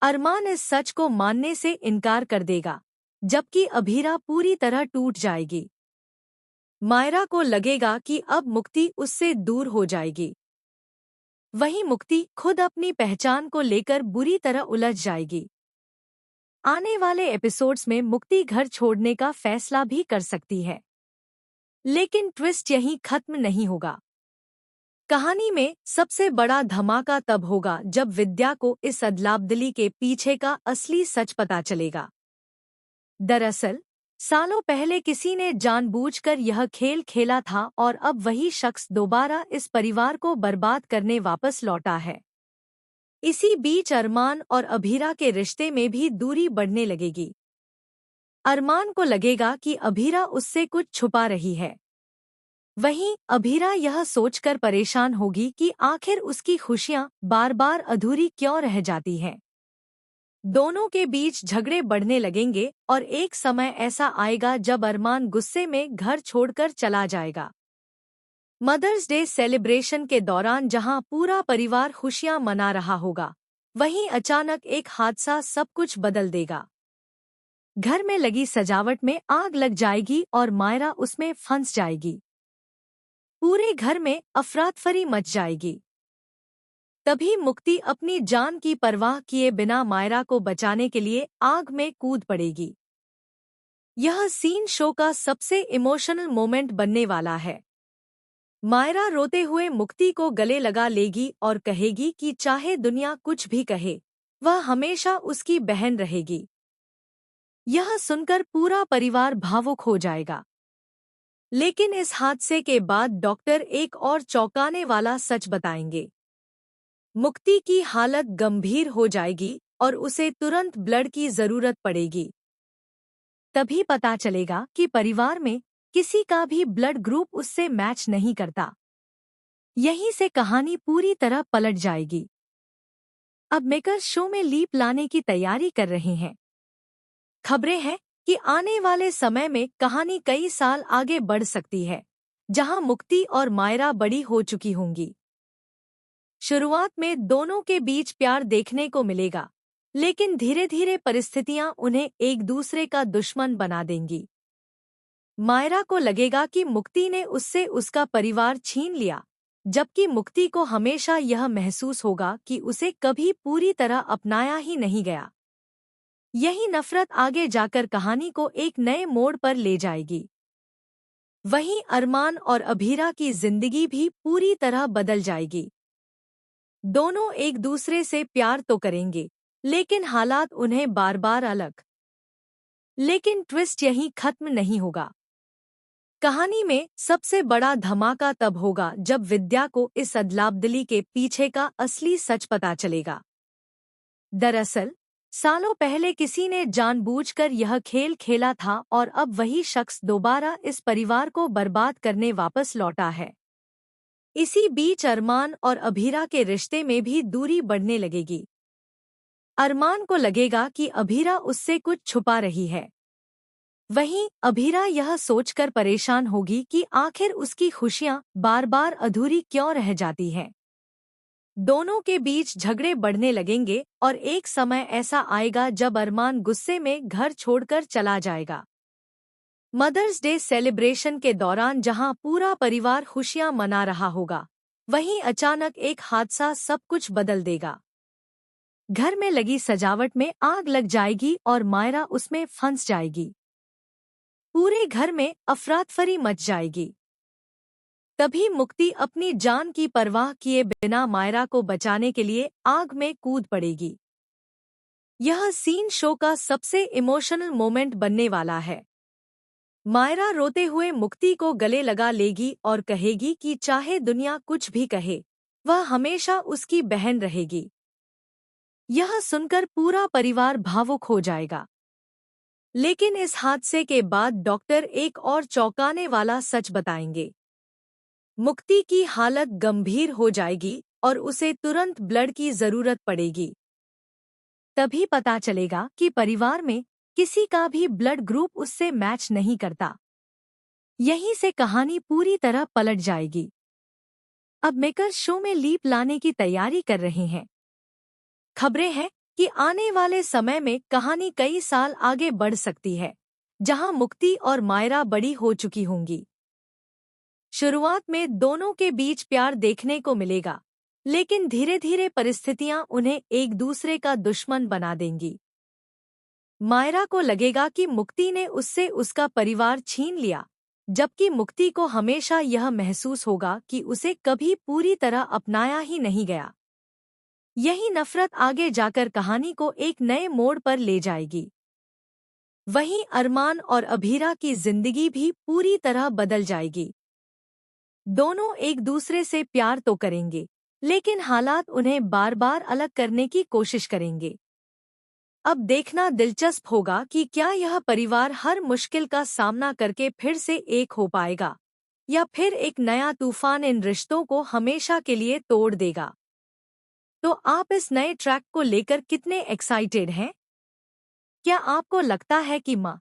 अरमान इस सच को मानने से इनकार कर देगा, जबकि अभीरा पूरी तरह टूट जाएगी। मायरा को लगेगा कि अब मुक्ति उससे दूर हो जाएगी। वहीं मुक्ति खुद अपनी पहचान को लेकर बुरी तरह उलझ जाएगी। आने वाले एपिसोड्स में मुक्ति घर छोड़ने का फैसला भी कर सकती है। लेकिन ट्विस्ट यहीं खत्म नहीं होगा। कहानी में सबसे बड़ा धमाका तब होगा जब विद्या को इस अदलाबदली के पीछे का असली सच पता चलेगा। दरअसल सालों पहले किसी ने जानबूझकर यह खेल खेला था और अब वही शख्स दोबारा इस परिवार को बर्बाद करने वापस लौटा है। इसी बीच अरमान और अभीरा के रिश्ते में भी दूरी बढ़ने लगेगी। अरमान को लगेगा कि अभीरा उससे कुछ छुपा रही है। वहीं अभीरा यह सोचकर परेशान होगी कि आखिर उसकी खुशियां बार बार अधूरी क्यों रह जाती हैं। दोनों के बीच झगड़े बढ़ने लगेंगे और एक समय ऐसा आएगा जब अरमान गुस्से में घर छोड़कर चला जाएगा। मदर्स डे सेलिब्रेशन के दौरान जहां पूरा परिवार खुशियां मना रहा होगा, वहीं अचानक एक हादसा सब कुछ बदल देगा। घर में लगी सजावट में आग लग जाएगी और मायरा उसमें फंस जाएगी। पूरे घर में अफरातफरी मच जाएगी। तभी मुक्ति अपनी जान की परवाह किए बिना मायरा को बचाने के लिए आग में कूद पड़ेगी। यह सीन शो का सबसे इमोशनल मोमेंट बनने वाला है। मायरा रोते हुए मुक्ति को गले लगा लेगी और कहेगी कि चाहे दुनिया कुछ भी कहे, वह हमेशा उसकी बहन रहेगी। यह सुनकर पूरा परिवार भावुक हो जाएगा। लेकिन इस हादसे के बाद डॉक्टर एक और चौंकाने वाला सच बताएंगे। मुक्ति की हालत गंभीर हो जाएगी और उसे तुरंत ब्लड की जरूरत पड़ेगी। तभी पता चलेगा कि परिवार में किसी का भी ब्लड ग्रुप उससे मैच नहीं करता। यहीं से कहानी पूरी तरह पलट जाएगी। अब मेकर्स शो में लीप लाने की तैयारी कर रहे हैं। खबरें हैं कि आने वाले समय में कहानी कई साल आगे बढ़ सकती है, जहां मुक्ति और मायरा बड़ी हो चुकी होंगी। शुरुआत में दोनों के बीच प्यार देखने को मिलेगा, लेकिन धीरे धीरे परिस्थितियां उन्हें एक दूसरे का दुश्मन बना देंगी। मायरा को लगेगा कि मुक्ति ने उससे उसका परिवार छीन लिया, जबकि मुक्ति को हमेशा यह महसूस होगा कि उसे कभी पूरी तरह अपनाया ही नहीं गया। यही नफरत आगे जाकर कहानी को एक नए मोड़ पर ले जाएगी। वहीं अरमान और अभीरा की जिंदगी भी पूरी तरह बदल जाएगी। दोनों एक दूसरे से प्यार तो करेंगे, लेकिन हालात उन्हें बार बार अलग। लेकिन ट्विस्ट यहीं खत्म नहीं होगा। कहानी में सबसे बड़ा धमाका तब होगा जब विद्या को इस अदलाबदली के पीछे का असली सच पता चलेगा। दरअसल सालों पहले किसी ने जानबूझकर यह खेल खेला था और अब वही शख्स दोबारा इस परिवार को बर्बाद करने वापस लौटा है। इसी बीच अरमान और अभीरा के रिश्ते में भी दूरी बढ़ने लगेगी। अरमान को लगेगा कि अभीरा उससे कुछ छुपा रही है। वहीं अभीरा यह सोचकर परेशान होगी कि आखिर उसकी खुशियां बार बार अधूरी क्यों रह जाती हैं। दोनों के बीच झगड़े बढ़ने लगेंगे और एक समय ऐसा आएगा जब अरमान गुस्से में घर छोड़कर चला जाएगा। मदर्स डे सेलिब्रेशन के दौरान जहां पूरा परिवार खुशियां मना रहा होगा, वहीं अचानक एक हादसा सब कुछ बदल देगा। घर में लगी सजावट में आग लग जाएगी और मायरा उसमें फंस जाएगी। पूरे घर में अफरातफरी मच जाएगी। तभी मुक्ति अपनी जान की परवाह किए बिना मायरा को बचाने के लिए आग में कूद पड़ेगी। यह सीन शो का सबसे इमोशनल मोमेंट बनने वाला है। मायरा रोते हुए मुक्ति को गले लगा लेगी और कहेगी कि चाहे दुनिया कुछ भी कहे, वह हमेशा उसकी बहन रहेगी। यह सुनकर पूरा परिवार भावुक हो जाएगा। लेकिन इस हादसे के बाद डॉक्टर एक और चौंकाने वाला सच बताएंगे। मुक्ति की हालत गंभीर हो जाएगी और उसे तुरंत ब्लड की जरूरत पड़ेगी। तभी पता चलेगा कि परिवार में किसी का भी ब्लड ग्रुप उससे मैच नहीं करता। यहीं से कहानी पूरी तरह पलट जाएगी। अब मेकर्स शो में लीप लाने की तैयारी कर रहे हैं। खबरें हैं कि आने वाले समय में कहानी कई साल आगे बढ़ सकती है, जहां मुक्ति और मायरा बड़ी हो चुकी होंगी। शुरुआत में दोनों के बीच प्यार देखने को मिलेगा, लेकिन धीरे धीरे परिस्थितियां उन्हें एक दूसरे का दुश्मन बना देंगी। मायरा को लगेगा कि मुक्ति ने उससे उसका परिवार छीन लिया, जबकि मुक्ति को हमेशा यह महसूस होगा कि उसे कभी पूरी तरह अपनाया ही नहीं गया। यही नफरत आगे जाकर कहानी को एक नए मोड़ पर ले जाएगी। वहीं अरमान और अभीरा की जिंदगी भी पूरी तरह बदल जाएगी। दोनों एक दूसरे से प्यार तो करेंगे, लेकिन हालात उन्हें बार बार अलग करने की कोशिश करेंगे। अब देखना दिलचस्प होगा कि क्या यह परिवार हर मुश्किल का सामना करके फिर से एक हो पाएगा, या फिर एक नया तूफान इन रिश्तों को हमेशा के लिए तोड़ देगा। तो आप इस नए ट्रैक को लेकर कितने एक्साइटेड हैं? क्या आपको लगता है कि माँ